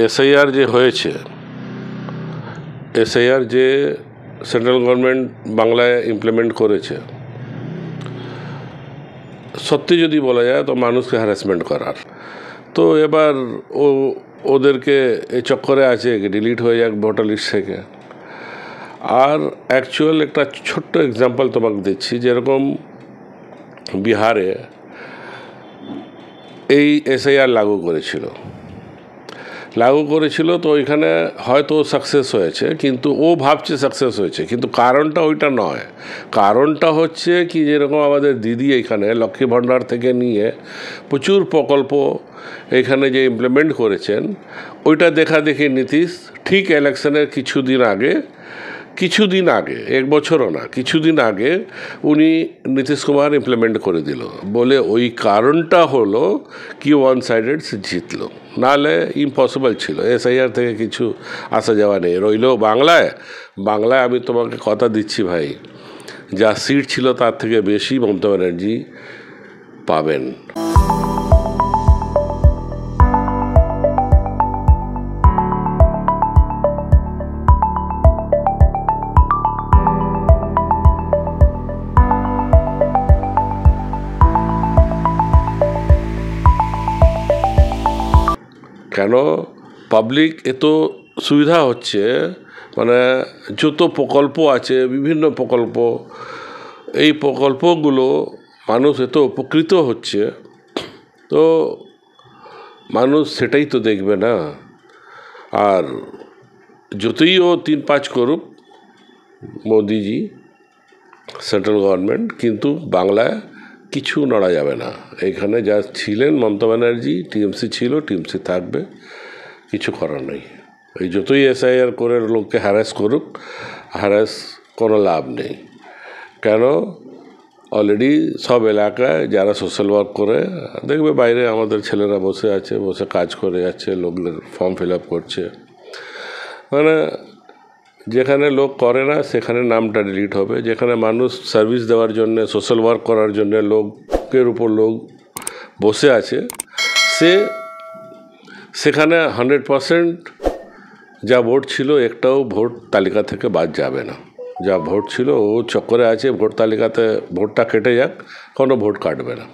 SIR যে হয়েছে, SIR যে সেন্ট্রাল গভর্নমেন্ট বাংলায় ইমপ্লিমেন্ট করেছে, সত্যি যদি বলা যায় তো মানুষকে হ্যারাসমেন্ট করার। তো এবার ওদেরকে এই চক্করে আছে ডিলিট হয়ে যাক ভোটার লিস্ট থেকে। আর অ্যাকচুয়াল একটা ছোট্ট এক্সাম্পল তোমাকে দিচ্ছি, যেরকম বিহারে এই এসআইআর লাগু করেছিল, তো ওইখানে হয়তো সাকসেস হয়েছে, কিন্তু ও ভাবছে সাকসেস হয়েছে, কিন্তু কারণটা ওইটা নয়। কারণটা হচ্ছে কি, যেরকম আমাদের দিদি এখানে লক্ষ্মী ভাণ্ডার থেকে নিয়ে প্রচুর প্রকল্প এখানে যে ইমপ্লিমেন্ট করেছেন, ওইটা দেখি নীতিশ ঠিক ইলেকশনের কিছুদিন আগে, এক বছরও না, কিছুদিন আগে উনি নীতিশ কুমার ইমপ্লিমেন্ট করে দিল। বলে ওই কারণটা হলো কি ওয়ান সাইডেড সে জিতলো, নাহলে ইম্পসিবল ছিল। এসআইআর থেকে কিছু আসা যাওয়া নেই। রইলেও বাংলায় আমি তোমাকে কথা দিচ্ছি ভাই, যা সিট ছিল তার থেকে বেশি মমতা ব্যানার্জি পাবেন। কেন পাবলিক এত সুবিধা হচ্ছে, মানে যত প্রকল্প আছে, বিভিন্ন প্রকল্প, এই প্রকল্পগুলো মানুষ এত উপকৃত হচ্ছে, তো মানুষ সেটাই তো দেখবে না। আর যতই ও 3-5 করুক মোদিজি, সেন্ট্রাল গভর্নমেন্ট, কিন্তু বাংলায় কিছু নড়া যাবে না। এখানে যা ছিলেন মমতা ব্যানার্জি, টিএমসি ছিল, টিএমসি থাকবে, কিছু করার নেই। এই যতই এসআইআর করে লোককে হ্যারাস করুক, কোনো লাভ নেই। কেন অলরেডি সব এলাকায় যারা সোশ্যাল ওয়ার্ক করে, দেখবে বাইরে আমাদের ছেলেরা বসে কাজ করে যাচ্ছে, লোকদের ফর্ম ফিল আপ করছে। মানে যেখানে লোক করে না সেখানে নামটা ডিলিট হবে, যেখানে মানুষ সার্ভিস দেওয়ার জন্য, সোশ্যাল ওয়ার্ক করার জন্য লোকের উপর লোক বসে আছে, সেখানে 100% যা ভোট ছিল একটাও ভোট তালিকা থেকে বাদ যাবে না। যা ভোট ছিল ও চক্করে আছে, ভোট তালিকাতে ভোটটা কেটে যাক, কোনো ভোট কাটবে না।